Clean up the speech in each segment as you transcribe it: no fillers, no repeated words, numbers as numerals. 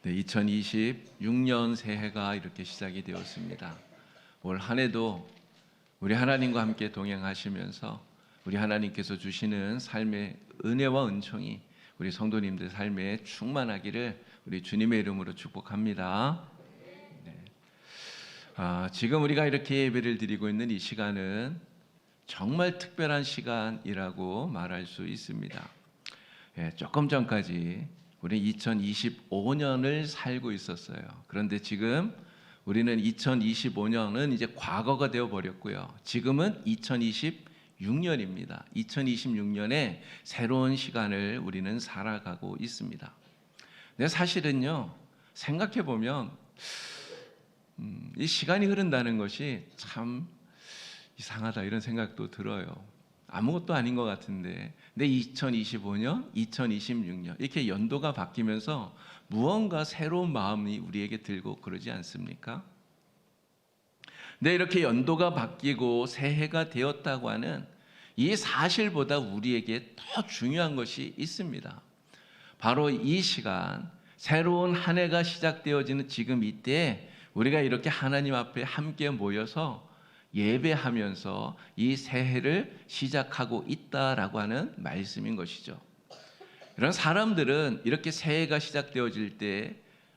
네, 2026년 새해가 이렇게 시작이 되었습니다. 올 한 해도 우리 하나님과 함께 동행하시면서 우리 하나님께서 주시는 삶의 은혜와 은총이 우리 성도님들 삶에 충만하기를 우리 주님의 이름으로 축복합니다. 네. 지금 우리가 이렇게 예배를 드리고 있는 이 시간은 정말 특별한 시간이라고 말할 수 있습니다. 조금 전까지 우리 2025년을 살고 있었어요. 그런데 지금 우리는 2025년은 이제 과거가 되어 버렸고요. 지금은 2026년입니다. 2026년에 새로운 시간을 우리는 살아가고 있습니다. 근데 사실은요, 생각해 보면 이 시간이 흐른다는 것이 참 이상하다 이런 생각도 들어요. 아무것도 아닌 것 같은데, 근데 2025년, 2026년 이렇게 연도가 바뀌면서 무언가 새로운 마음이 우리에게 들고 그러지 않습니까? 근데 이렇게 연도가 바뀌고 새해가 되었다고 하는 이 사실보다 우리에게 더 중요한 것이 있습니다. 바로 이 시간, 새로운 한 해가 시작되어지는 지금 이때 우리가 이렇게 하나님 앞에 함께 모여서 예배하면서 이 새해를 시작하고 있다라고 하는 말씀인 것이죠. 이런 사람들은 이렇게 새해가 시작되어질 때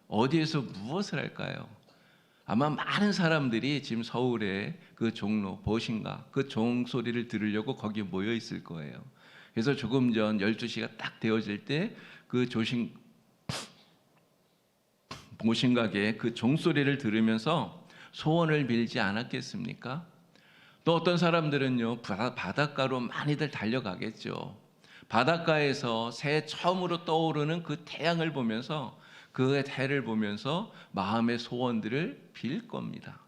어디에서 무엇을 할까요? 아마 많은 사람들이 지금 서울의 그 종로, 보신가 그 종소리를 들으려고 거기에 모여 있을 거예요. 그래서 조금 전 12시가 딱 되어질 때 그 보신각의 그 종소리를 들으면서 소원을 빌지 않았겠습니까? 또 어떤 사람들은요, 바닷가로 많이들 달려가겠죠. 바닷가에서 새해 처음으로 떠오르는 그 태양을 보면서 그 해를 보면서 마음의 소원들을 빌 겁니다.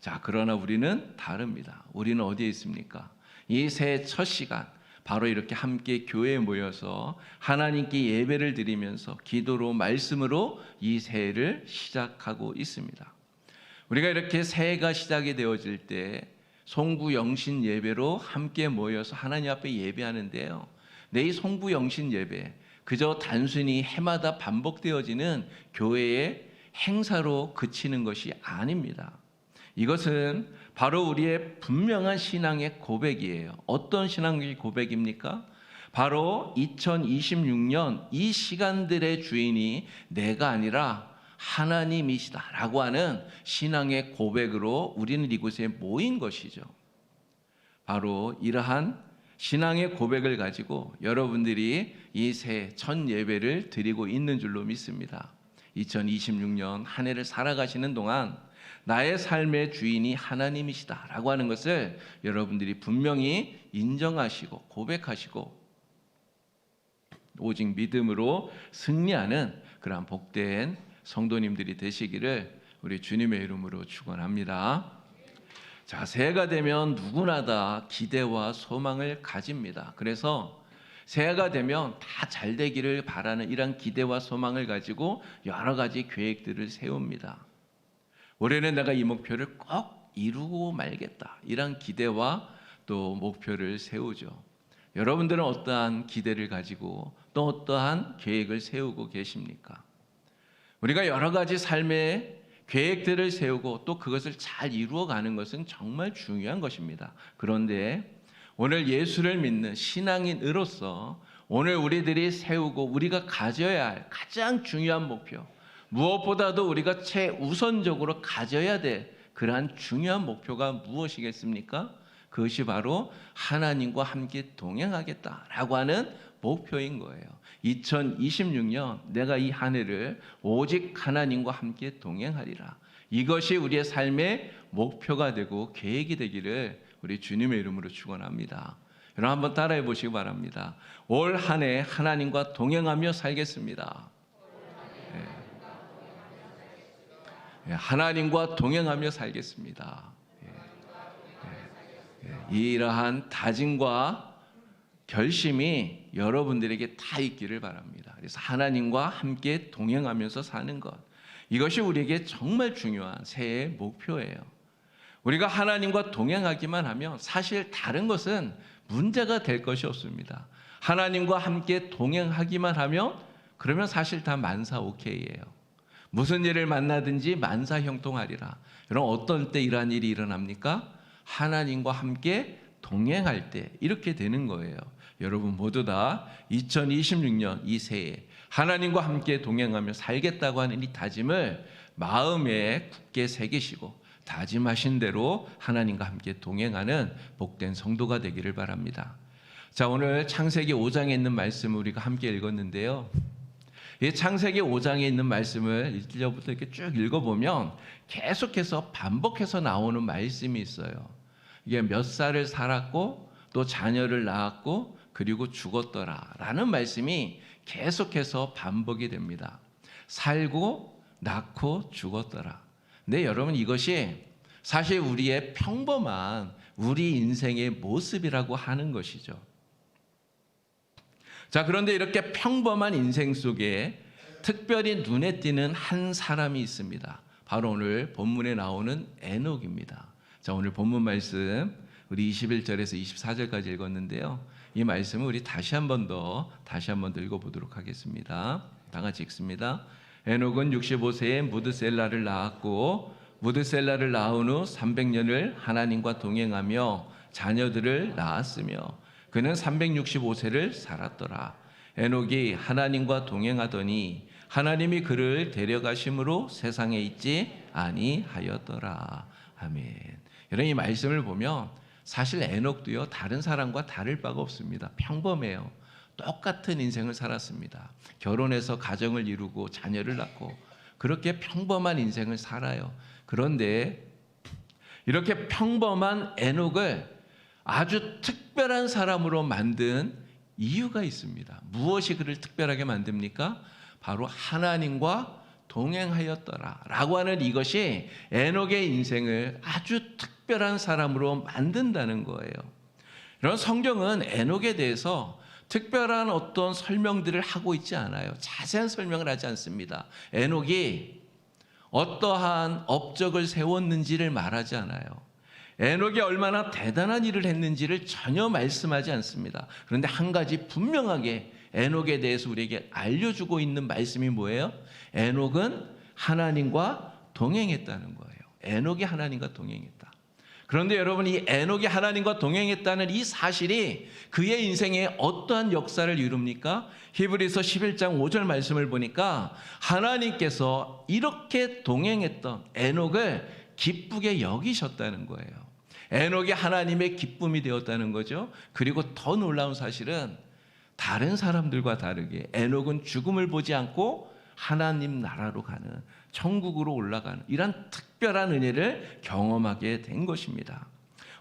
자, 그러나 우리는 다릅니다. 우리는 어디에 있습니까? 이 새해 첫 시간 바로 이렇게 함께 교회에 모여서 하나님께 예배를 드리면서 기도로 말씀으로 이 새해를 시작하고 있습니다. 우리가 이렇게 새해가 시작이 되어질 때 송구 영신 예배로 함께 모여서 하나님 앞에 예배하는데요. 내 이 송구 영신 예배 그저 단순히 해마다 반복되어지는 교회의 행사로 그치는 것이 아닙니다. 이것은 바로 우리의 분명한 신앙의 고백이에요. 어떤 신앙의 고백입니까? 바로 2026년 이 시간들의 주인이 내가 아니라 하나님이시다라고 하는 신앙의 고백으로 우리는 이곳에 모인 것이죠. 바로 이러한 신앙의 고백을 가지고 여러분들이 이 새 첫 예배를 드리고 있는 줄로 믿습니다. 2026년 한 해를 살아가시는 동안 나의 삶의 주인이 하나님이시다라고 하는 것을 여러분들이 분명히 인정하시고 고백하시고 오직 믿음으로 승리하는 그러한 복된 성도님들이 되시기를 우리 주님의 이름으로 축원합니다. 자, 새해가 되면 누구나 다 기대와 소망을 가집니다. 그래서 새해가 되면 다 잘 되기를 바라는 이런 기대와 소망을 가지고 여러 가지 계획들을 세웁니다. 올해는 내가 이 목표를 꼭 이루고 말겠다. 이런 기대와 또 목표를 세우죠. 여러분들은 어떠한 기대를 가지고 또 어떠한 계획을 세우고 계십니까? 우리가 여러 가지 삶의 계획들을 세우고 또 그것을 잘 이루어가는 것은 정말 중요한 것입니다. 그런데 오늘 예수를 믿는 신앙인으로서 오늘 우리들이 세우고 우리가 가져야 할 가장 중요한 목표, 무엇보다도 우리가 최우선적으로 가져야 될 그러한 중요한 목표가 무엇이겠습니까? 그것이 바로 하나님과 함께 동행하겠다라고 하는 목표인 거예요. 2026년 내가 이 한 해를 오직 하나님과 함께 동행하리라. 이것이 우리의 삶의 목표가 되고 계획이 되기를 우리 주님의 이름으로 축원합니다. 여러분 한번 따라해 보시기 바랍니다. 올 한 해 하나님과 동행하며 살겠습니다. 하나님과 동행하며 살겠습니다. 이러한 다짐과 결심이 여러분들에게 다 있기를 바랍니다. 그래서 하나님과 함께 동행하면서 사는 것, 이것이 우리에게 정말 중요한 새해의 목표예요. 우리가 하나님과 동행하기만 하면 사실 다른 것은 문제가 될 것이 없습니다. 하나님과 함께 동행하기만 하면 그러면 사실 다 만사 오케이예요. 무슨 일을 만나든지 만사형통하리라. 여러분 어떤 때 이러한 일이 일어납니까? 하나님과 함께 동행할 때 이렇게 되는 거예요. 여러분 모두 다 2026년 이 새해 하나님과 함께 동행하며 살겠다고 하는 이 다짐을 마음에 굳게 새기시고 다짐하신 대로 하나님과 함께 동행하는 복된 성도가 되기를 바랍니다. 자, 오늘 창세기 5장에 있는 말씀을 우리가 함께 읽었는데요. 이 창세기 5장에 있는 말씀을 1절부터 이렇게 쭉 읽어보면 계속해서 반복해서 나오는 말씀이 있어요. 이게 몇 살을 살았고 또 자녀를 낳았고 그리고 죽었더라 라는 말씀이 계속해서 반복이 됩니다. 살고 낳고 죽었더라. 근데 여러분 이것이 사실 우리의 평범한 우리 인생의 모습이라고 하는 것이죠. 자, 그런데 이렇게 평범한 인생 속에 특별히 눈에 띄는 한 사람이 있습니다. 바로 오늘 본문에 나오는 에녹입니다. 자, 오늘 본문 말씀 우리 21절에서 24절까지 읽었는데요. 이 말씀을 우리 다시 한 번 더 읽어보도록 하겠습니다. 다 같이 읽습니다. 에녹은 65세에 무드셀라를 낳았고 무드셀라를 낳은 후 300년을 하나님과 동행하며 자녀들을 낳았으며 그는 365세를 살았더라. 에녹이 하나님과 동행하더니 하나님이 그를 데려가심으로 세상에 있지 아니하였더라. 아멘. 여러분 이 말씀을 보면 사실 에녹도요 다른 사람과 다를 바가 없습니다. 평범해요. 똑같은 인생을 살았습니다. 결혼해서 가정을 이루고 자녀를 낳고 그렇게 평범한 인생을 살아요. 그런데 이렇게 평범한 에녹을 아주 특별한 사람으로 만든 이유가 있습니다. 무엇이 그를 특별하게 만듭니까? 바로 하나님과 동행하였더라 라고 하는 이것이 에녹의 인생을 아주 특별한 사람으로 만든다는 거예요. 이런 성경은 에녹에 대해서 특별한 어떤 설명들을 하고 있지 않아요. 자세한 설명을 하지 않습니다. 에녹이 어떠한 업적을 세웠는지를 말하지 않아요. 에녹이 얼마나 대단한 일을 했는지를 전혀 말씀하지 않습니다. 그런데 한 가지 분명하게 에녹에 대해서 우리에게 알려주고 있는 말씀이 뭐예요? 에녹은 하나님과 동행했다는 거예요. 에녹이 하나님과 동행했다. 그런데 여러분 이 에녹이 하나님과 동행했다는 이 사실이 그의 인생에 어떠한 역사를 이룹니까? 히브리서 11장 5절 말씀을 보니까 하나님께서 이렇게 동행했던 에녹을 기쁘게 여기셨다는 거예요. 에녹이 하나님의 기쁨이 되었다는 거죠. 그리고 더 놀라운 사실은 다른 사람들과 다르게 에녹은 죽음을 보지 않고 하나님 나라로 가는 천국으로 올라가는 이런 특별한 은혜를 경험하게 된 것입니다.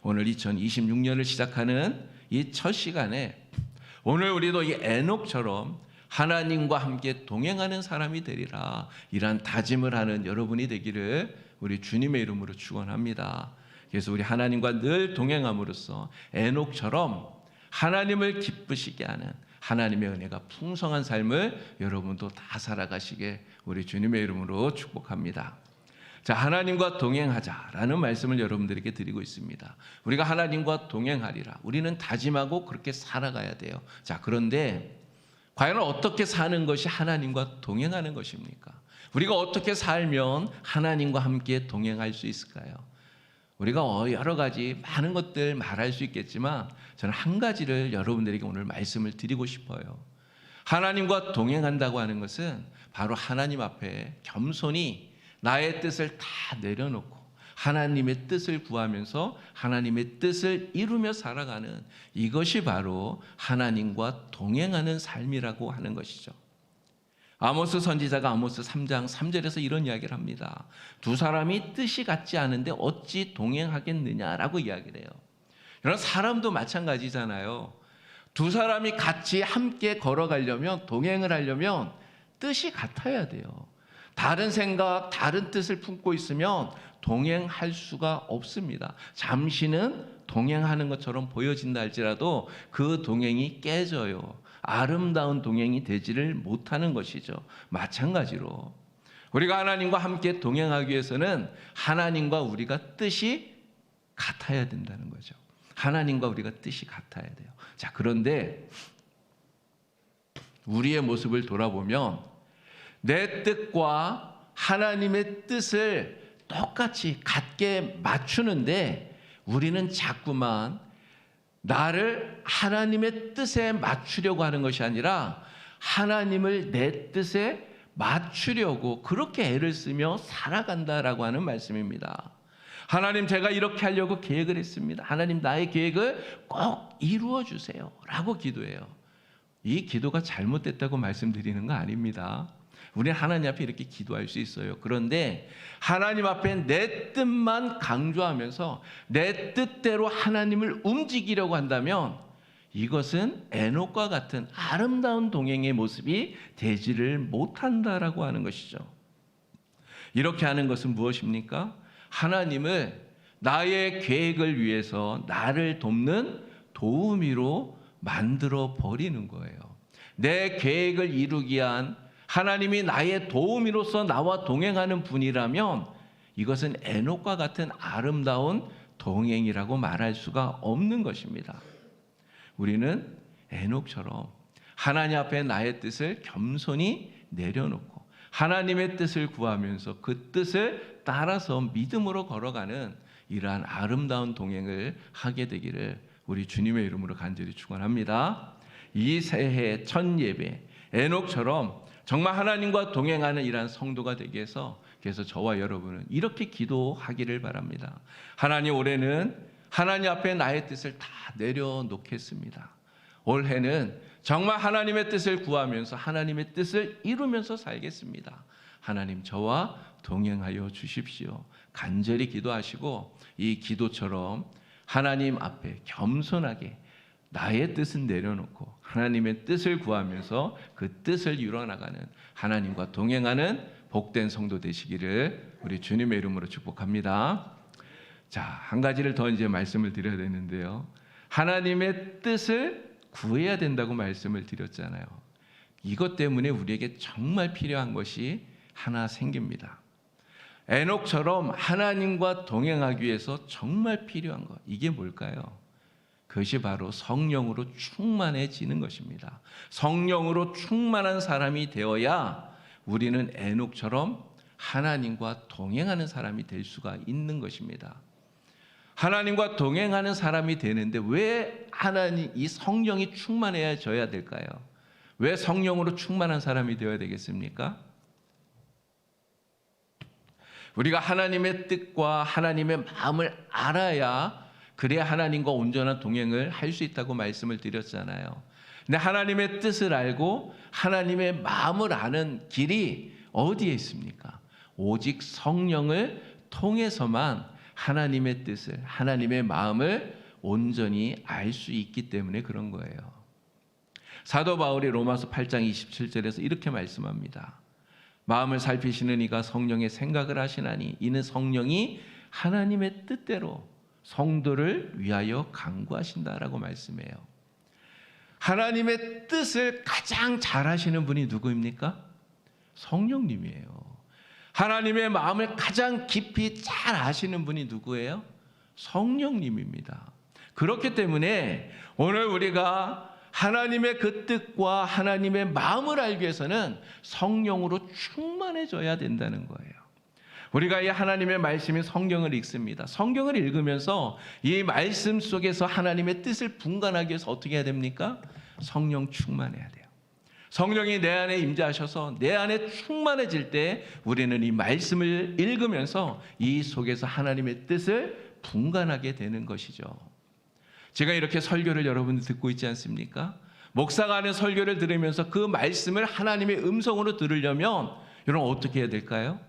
오늘 2026년을 시작하는 이 첫 시간에 오늘 우리도 이 에녹처럼 하나님과 함께 동행하는 사람이 되리라 이런 다짐을 하는 여러분이 되기를 우리 주님의 이름으로 축원합니다. 그래서 우리 하나님과 늘 동행함으로써 에녹처럼 하나님을 기쁘시게 하는 하나님의 은혜가 풍성한 삶을 여러분도 다 살아가시게 우리 주님의 이름으로 축복합니다. 자, 하나님과 동행하자라는 말씀을 여러분들에게 드리고 있습니다. 우리가 하나님과 동행하리라. 우리는 다짐하고 그렇게 살아가야 돼요. 자, 그런데 과연 어떻게 사는 것이 하나님과 동행하는 것입니까? 우리가 어떻게 살면 하나님과 함께 동행할 수 있을까요? 우리가 여러 가지 많은 것들 말할 수 있겠지만 저는 한 가지를 여러분들에게 오늘 말씀을 드리고 싶어요. 하나님과 동행한다고 하는 것은 바로 하나님 앞에 겸손히 나의 뜻을 다 내려놓고 하나님의 뜻을 구하면서 하나님의 뜻을 이루며 살아가는 이것이 바로 하나님과 동행하는 삶이라고 하는 것이죠. 아모스 선지자가 아모스 3장 3절에서 이런 이야기를 합니다. 두 사람이 뜻이 같지 않은데 어찌 동행하겠느냐라고 이야기를 해요. 이런 사람도 마찬가지잖아요. 두 사람이 같이 함께 걸어가려면 동행을 하려면 뜻이 같아야 돼요. 다른 생각, 다른 뜻을 품고 있으면 동행할 수가 없습니다. 잠시는 동행하는 것처럼 보여진다 할지라도 그 동행이 깨져요. 아름다운 동행이 되지를 못하는 것이죠. 마찬가지로 우리가 하나님과 함께 동행하기 위해서는 하나님과 우리가 뜻이 같아야 된다는 거죠. 하나님과 우리가 뜻이 같아야 돼요. 자, 그런데 우리의 모습을 돌아보면 내 뜻과 하나님의 뜻을 똑같이 같게 맞추는데 우리는 자꾸만 나를 하나님의 뜻에 맞추려고 하는 것이 아니라 하나님을 내 뜻에 맞추려고 그렇게 애를 쓰며 살아간다라고 하는 말씀입니다. 하나님, 제가 이렇게 하려고 계획을 했습니다. 하나님, 나의 계획을 꼭 이루어 주세요 라고 기도해요. 이 기도가 잘못됐다고 말씀드리는 거 아닙니다. 우리는 하나님 앞에 이렇게 기도할 수 있어요. 그런데 하나님 앞에 내 뜻만 강조하면서 내 뜻대로 하나님을 움직이려고 한다면 이것은 에녹과 같은 아름다운 동행의 모습이 되지를 못한다라고 하는 것이죠. 이렇게 하는 것은 무엇입니까? 하나님을 나의 계획을 위해서 나를 돕는 도우미로 만들어 버리는 거예요. 내 계획을 이루기 위한 하나님이 나의 도우미로서 나와 동행하는 분이라면 이것은 에녹과 같은 아름다운 동행이라고 말할 수가 없는 것입니다. 우리는 에녹처럼 하나님 앞에 나의 뜻을 겸손히 내려놓고 하나님의 뜻을 구하면서 그 뜻을 따라서 믿음으로 걸어가는 이러한 아름다운 동행을 하게 되기를 우리 주님의 이름으로 간절히 축원합니다. 이 새해 첫 예배 에녹처럼 정말 하나님과 동행하는 이러한 성도가 되기 위해서 그래서 저와 여러분은 이렇게 기도하기를 바랍니다. 하나님, 올해는 하나님 앞에 나의 뜻을 다 내려놓겠습니다. 올해는 정말 하나님의 뜻을 구하면서 하나님의 뜻을 이루면서 살겠습니다. 하나님, 저와 동행하여 주십시오. 간절히 기도하시고 이 기도처럼 하나님 앞에 겸손하게 나의 뜻은 내려놓고 하나님의 뜻을 구하면서 그 뜻을 이루어나가는 하나님과 동행하는 복된 성도 되시기를 우리 주님의 이름으로 축복합니다. 자, 한 가지를 더 이제 말씀을 드려야 되는데요. 하나님의 뜻을 구해야 된다고 말씀을 드렸잖아요. 이것 때문에 우리에게 정말 필요한 것이 하나 생깁니다. 에녹처럼 하나님과 동행하기 위해서 정말 필요한 것, 이게 뭘까요? 그것이 바로 성령으로 충만해지는 것입니다. 성령으로 충만한 사람이 되어야 우리는 에녹처럼 하나님과 동행하는 사람이 될 수가 있는 것입니다. 하나님과 동행하는 사람이 되는데 왜 하나님 이 성령이 충만해져야 될까요? 왜 성령으로 충만한 사람이 되어야 되겠습니까? 우리가 하나님의 뜻과 하나님의 마음을 알아야 그래야 하나님과 온전한 동행을 할 수 있다고 말씀을 드렸잖아요. 근데 하나님의 뜻을 알고 하나님의 마음을 아는 길이 어디에 있습니까? 오직 성령을 통해서만 하나님의 뜻을, 하나님의 마음을 온전히 알 수 있기 때문에 그런 거예요. 사도 바울이 로마서 8장 27절에서 이렇게 말씀합니다. 마음을 살피시는 이가 성령의 생각을 하시나니 이는 성령이 하나님의 뜻대로 성도를 위하여 간구하신다라고 말씀해요. 하나님의 뜻을 가장 잘 하시는 분이 누구입니까? 성령님이에요. 하나님의 마음을 가장 깊이 잘 아시는 분이 누구예요? 성령님입니다. 그렇기 때문에 오늘 우리가 하나님의 그 뜻과 하나님의 마음을 알기 위해서는 성령으로 충만해져야 된다는 거예요. 우리가 이 하나님의 말씀인 성경을 읽습니다. 성경을 읽으면서 이 말씀 속에서 하나님의 뜻을 분간하기 위해서 어떻게 해야 됩니까? 성령 충만해야 돼요. 성령이 내 안에 임재하셔서 내 안에 충만해질 때 우리는 이 말씀을 읽으면서 이 속에서 하나님의 뜻을 분간하게 되는 것이죠. 제가 이렇게 설교를 여러분들 듣고 있지 않습니까? 목사가 하는 설교를 들으면서 그 말씀을 하나님의 음성으로 들으려면 여러분 어떻게 해야 될까요?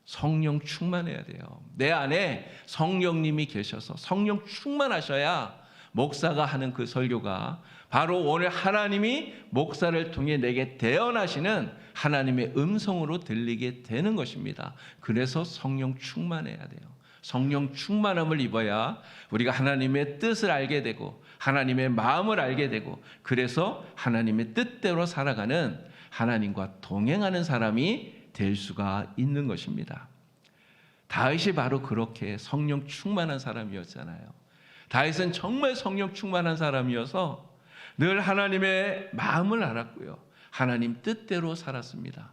성령 충만해야 돼요. 내 안에 성령님이 계셔서 성령 충만하셔야 목사가 하는 그 설교가 바로 오늘 하나님이 목사를 통해 내게 대언하시는 하나님의 음성으로 들리게 되는 것입니다. 그래서 성령 충만해야 돼요. 성령 충만함을 입어야 우리가 하나님의 뜻을 알게 되고 하나님의 마음을 알게 되고 그래서 하나님의 뜻대로 살아가는 하나님과 동행하는 사람이 될 수가 있는 것입니다. 다윗이 바로 그렇게 성령 충만한 사람이었잖아요. 다윗은 정말 성령 충만한 사람이어서 늘 하나님의 마음을 알았고요. 하나님 뜻대로 살았습니다.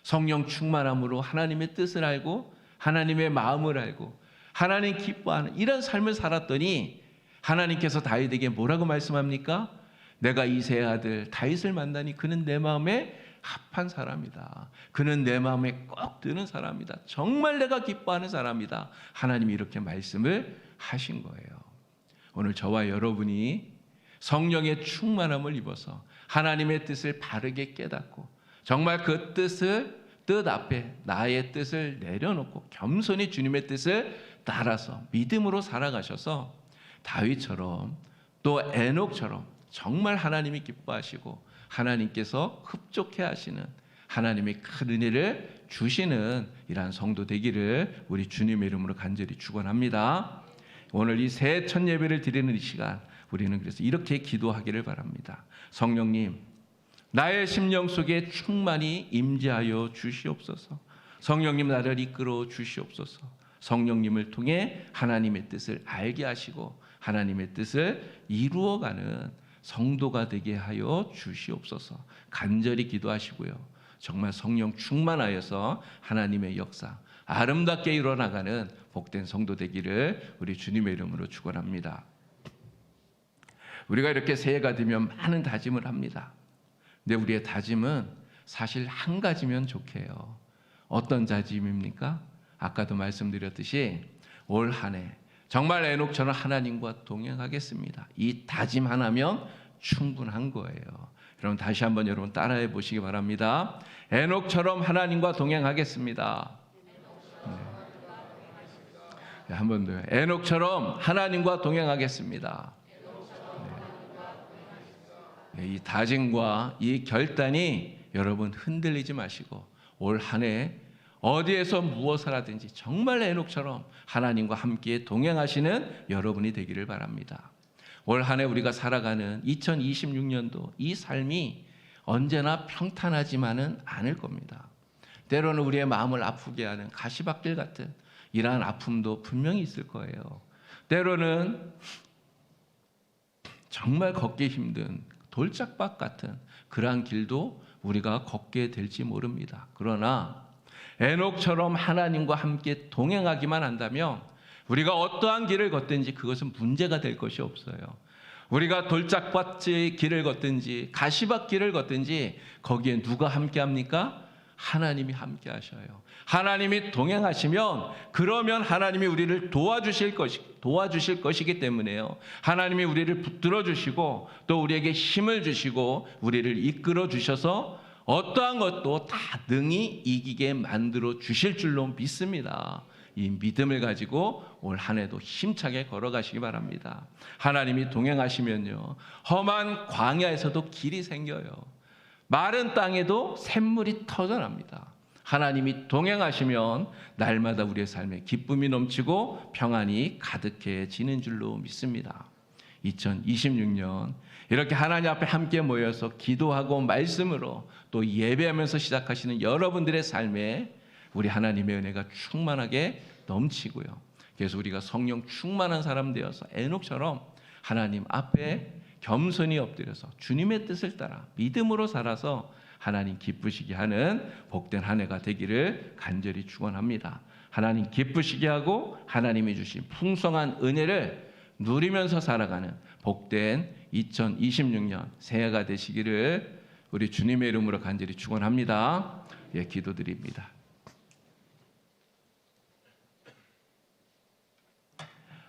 성령 충만함으로 하나님의 뜻을 알고 하나님의 마음을 알고 하나님 기뻐하는 이런 삶을 살았더니 하나님께서 다윗에게 뭐라고 말씀합니까? 내가 이새의 아들 다윗을 만나니 그는 내 마음에 합한 사람이다. 그는 내 마음에 꼭 드는 사람이다. 정말 내가 기뻐하는 사람이다. 하나님이 이렇게 말씀을 하신 거예요. 오늘 저와 여러분이 성령의 충만함을 입어서 하나님의 뜻을 바르게 깨닫고 정말 그 뜻 앞에 나의 뜻을 내려놓고 겸손히 주님의 뜻을 따라서 믿음으로 살아가셔서 다윗처럼 또 에녹처럼 정말 하나님이 기뻐하시고 하나님께서 흡족해 하시는 하나님의 큰 은혜를 주시는 이러한 성도 되기를 우리 주님의 이름으로 간절히 축원합니다. 오늘 이 새 첫 예배를 드리는 이 시간 우리는 그래서 이렇게 기도하기를 바랍니다. 성령님, 나의 심령 속에 충만히 임재하여 주시옵소서. 성령님, 나를 이끌어 주시옵소서. 성령님을 통해 하나님의 뜻을 알게 하시고 하나님의 뜻을 이루어가는 성도가 되게 하여 주시옵소서. 간절히 기도하시고요. 정말 성령 충만하여서 하나님의 역사 아름답게 일어나가는 복된 성도 되기를 우리 주님의 이름으로 축원합니다. 우리가 이렇게 새해가 되면 많은 다짐을 합니다. 근데 우리의 다짐은 사실 한 가지면 좋게요. 어떤 다짐입니까? 아까도 말씀드렸듯이 올 한 해 정말 에녹처럼 하나님과 동행하겠습니다. 이 다짐 하나면 충분한 거예요. 여러분 다시 한번 여러분 따라해 보시기 바랍니다. 에녹처럼 하나님과 동행하겠습니다. 네, 한 번 더요. 에녹처럼 하나님과 동행하겠습니다. 네, 이 다짐과 이 결단이 여러분 흔들리지 마시고 올 한 해 어디에서 무엇을 하든지 정말 에녹처럼 하나님과 함께 동행하시는 여러분이 되기를 바랍니다. 올 한 해 우리가 살아가는 2026년도 이 삶이 언제나 평탄하지만은 않을 겁니다. 때로는 우리의 마음을 아프게 하는 가시밭길 같은 이러한 아픔도 분명히 있을 거예요. 때로는 정말 걷기 힘든 돌짝밭 같은 그러한 길도 우리가 걷게 될지 모릅니다. 그러나 에녹처럼 하나님과 함께 동행하기만 한다면 우리가 어떠한 길을 걷든지 그것은 문제가 될 것이 없어요. 우리가 돌짝밭의 길을 걷든지 가시밭 길을 걷든지 거기에 누가 함께 합니까? 하나님이 함께 하셔요. 하나님이 동행하시면 그러면 하나님이 우리를 도와주실 것이기 때문에요. 하나님이 우리를 붙들어 주시고 또 우리에게 힘을 주시고 우리를 이끌어 주셔서 어떠한 것도 다 능히 이기게 만들어 주실 줄로 믿습니다. 이 믿음을 가지고 올 한 해도 힘차게 걸어가시기 바랍니다. 하나님이 동행하시면요, 험한 광야에서도 길이 생겨요. 마른 땅에도 샘물이 터져납니다. 하나님이 동행하시면 날마다 우리의 삶에 기쁨이 넘치고 평안이 가득해지는 줄로 믿습니다. 2026년 이렇게 하나님 앞에 함께 모여서 기도하고 말씀으로 또 예배하면서 시작하시는 여러분들의 삶에 우리 하나님의 은혜가 충만하게 넘치고요. 그래서 우리가 성령 충만한 사람 되어서 에녹처럼 하나님 앞에 겸손히 엎드려서 주님의 뜻을 따라 믿음으로 살아서 하나님 기쁘시게 하는 복된 한 해가 되기를 간절히 축원합니다. 하나님 기쁘시게 하고 하나님이 주신 풍성한 은혜를 누리면서 살아가는 복된 2026년 새해가 되시기를 우리 주님의 이름으로 간절히 축원합니다. 예, 기도드립니다.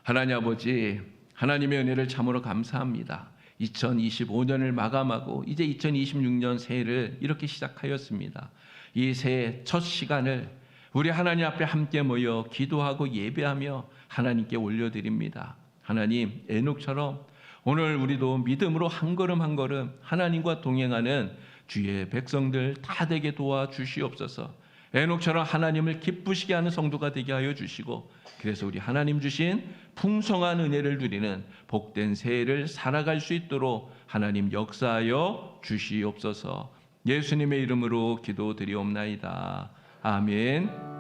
하나님 아버지, 하나님의 은혜를 참으로 감사합니다. 2025년을 마감하고 이제 2026년 새해를 이렇게 시작하였습니다. 이 새해 첫 시간을 우리 하나님 앞에 함께 모여 기도하고 예배하며 하나님께 올려드립니다. 하나님, 에녹처럼 오늘 우리도 믿음으로 한 걸음 한 걸음 하나님과 동행하는 주의 백성들 다 되게 도와주시옵소서. 에녹처럼 하나님을 기쁘시게 하는 성도가 되게 하여 주시고, 그래서 우리 하나님 주신 풍성한 은혜를 누리는 복된 새해를 살아갈 수 있도록 하나님 역사하여 주시옵소서. 예수님의 이름으로 기도드리옵나이다. 아멘.